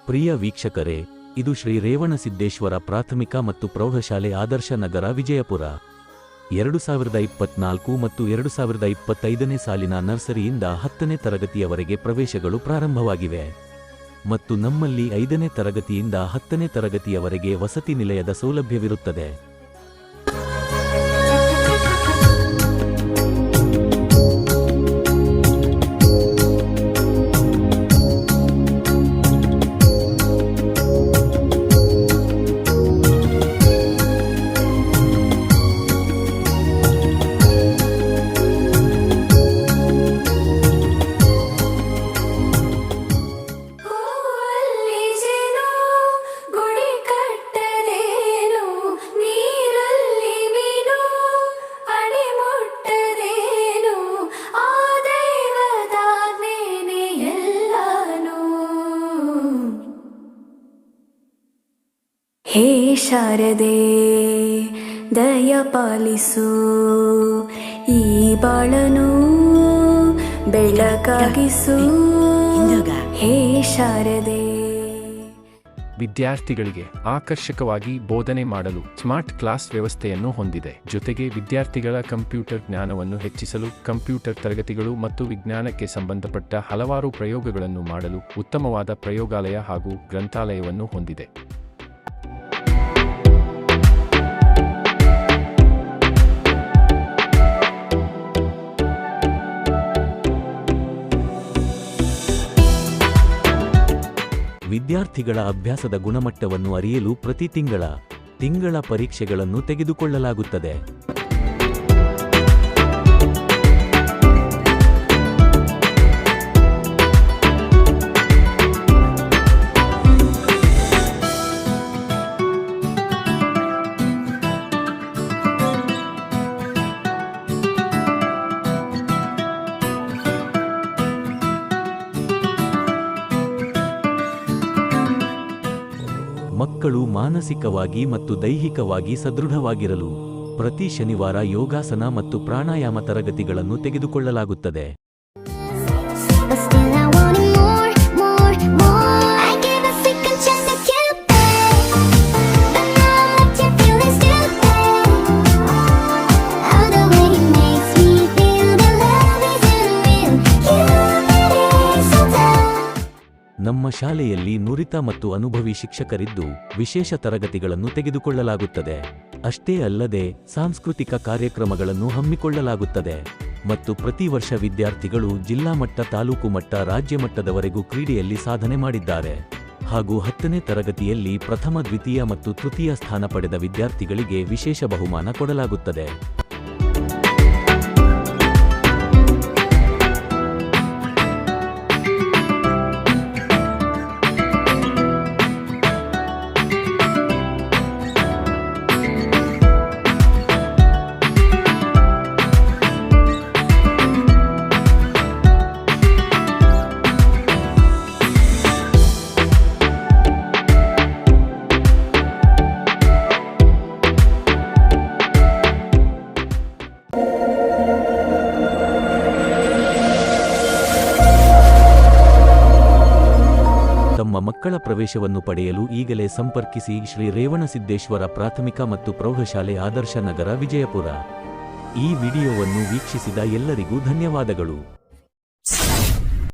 ಪ್ರಿಯ ವೀಕ್ಷಕರೇ, ಇದು ಶ್ರೀ ರೇವಣಸಿದ್ದೇಶ್ವರ ಪ್ರಾಥಮಿಕ ಮತ್ತು ಪ್ರೌಢಶಾಲೆ ಆದರ್ಶ ನಗರ ವಿಜಯಪುರ. 2024 ಮತ್ತು 2025ನೇ ಸಾಲಿನ ನರ್ಸರಿಯಿಂದ 10ನೇ ತರಗತಿಯವರೆಗೆ ಪ್ರವೇಶಗಳು ಪ್ರಾರಂಭವಾಗಿವೆ ಮತ್ತು ನಮ್ಮಲ್ಲಿ 5ನೇ ತರಗತಿಯಿಂದ 10ನೇ ತರಗತಿಯವರೆಗೆ ವಸತಿ ನಿಲಯದ ಸೌಲಭ್ಯವಿರುತ್ತದೆ. ಹೇ ಶಾರದೆ ದಯ ಪಾಲಿಸು, ಈ ಬಾಳನು ಬೆಳಕಾಗಿಸು. ಹೇ ಶಾರದೆ. ವಿದ್ಯಾರ್ಥಿಗಳಿಗೆ ಆಕರ್ಷಕವಾಗಿ ಬೋಧನೆ ಮಾಡಲು ಸ್ಮಾರ್ಟ್ ಕ್ಲಾಸ್ ವ್ಯವಸ್ಥೆಯನ್ನು ಹೊಂದಿದೆ. ಜೊತೆಗೆ ವಿದ್ಯಾರ್ಥಿಗಳ ಕಂಪ್ಯೂಟರ್ ಜ್ಞಾನವನ್ನು ಹೆಚ್ಚಿಸಲು ಕಂಪ್ಯೂಟರ್ ತರಗತಿಗಳು ಮತ್ತು ವಿಜ್ಞಾನಕ್ಕೆ ಸಂಬಂಧಪಟ್ಟ ಹಲವಾರು ಪ್ರಯೋಗಗಳನ್ನು ಮಾಡಲು ಉತ್ತಮವಾದ ಪ್ರಯೋಗಾಲಯ ಹಾಗೂ ಗ್ರಂಥಾಲಯವನ್ನು ಹೊಂದಿದೆ. ವಿದ್ಯಾರ್ಥಿಗಳ ಅಭ್ಯಾಸದ ಗುಣಮಟ್ಟವನ್ನು ಅರಿಯಲು ಪ್ರತಿ ತಿಂಗಳ ಪರೀಕ್ಷೆಗಳನ್ನು ತೆಗೆದುಕೊಳ್ಳಲಾಗುತ್ತದೆ. ಮಕ್ಕಳು ಮಾನಸಿಕವಾಗಿ ಮತ್ತು ದೈಹಿಕವಾಗಿ ಸದೃಢವಾಗಿರಲು ಪ್ರತಿ ಶನಿವಾರ ಯೋಗಾಸನ ಮತ್ತು ಪ್ರಾಣಾಯಾಮ ತರಗತಿಗಳನ್ನು ತೆಗೆದುಕೊಳ್ಳಲಾಗುತ್ತದೆ. ನಮ್ಮ ಶಾಲೆಯಲ್ಲಿ ನುರಿತ ಮತ್ತು ಅನುಭವಿ ಶಿಕ್ಷಕರಿದ್ದು ವಿಶೇಷ ತರಗತಿಗಳನ್ನು ತೆಗೆದುಕೊಳ್ಳಲಾಗುತ್ತದೆ. ಅಷ್ಟೇ ಅಲ್ಲದೆ ಸಾಂಸ್ಕೃತಿಕ ಕಾರ್ಯಕ್ರಮಗಳನ್ನು ಹಮ್ಮಿಕೊಳ್ಳಲಾಗುತ್ತದೆ ಮತ್ತು ಪ್ರತಿ ವರ್ಷ ವಿದ್ಯಾರ್ಥಿಗಳು ಜಿಲ್ಲಾ ಮಟ್ಟ, ತಾಲೂಕು ಮಟ್ಟ, ರಾಜ್ಯ ಮಟ್ಟದವರೆಗೂ ಕ್ರೀಡೆಯಲ್ಲಿ ಸಾಧನೆ ಮಾಡಿದ್ದಾರೆ ಹಾಗೂ 10ನೇ ತರಗತಿಯಲ್ಲಿ ಪ್ರಥಮ, ದ್ವಿತೀಯ ಮತ್ತು ತೃತೀಯ ಸ್ಥಾನ ಪಡೆದ ವಿದ್ಯಾರ್ಥಿಗಳಿಗೆ ವಿಶೇಷ ಬಹುಮಾನ ಕೊಡಲಾಗುತ್ತದೆ. ತಮ್ಮ ಮಕ್ಕಳ ಪ್ರವೇಶವನ್ನು ಪಡೆಯಲು ಈಗಲೇ ಸಂಪರ್ಕಿಸಿ ಶ್ರೀ ರೇವಣಸಿದ್ದೇಶ್ವರ ಪ್ರಾಥಮಿಕ ಮತ್ತು ಪ್ರೌಢಶಾಲೆ ಆದರ್ಶ ನಗರ ವಿಜಯಪುರ. ಈ ವಿಡಿಯೋವನ್ನು ವೀಕ್ಷಿಸಿದ ಎಲ್ಲರಿಗೂ ಧನ್ಯವಾದಗಳು.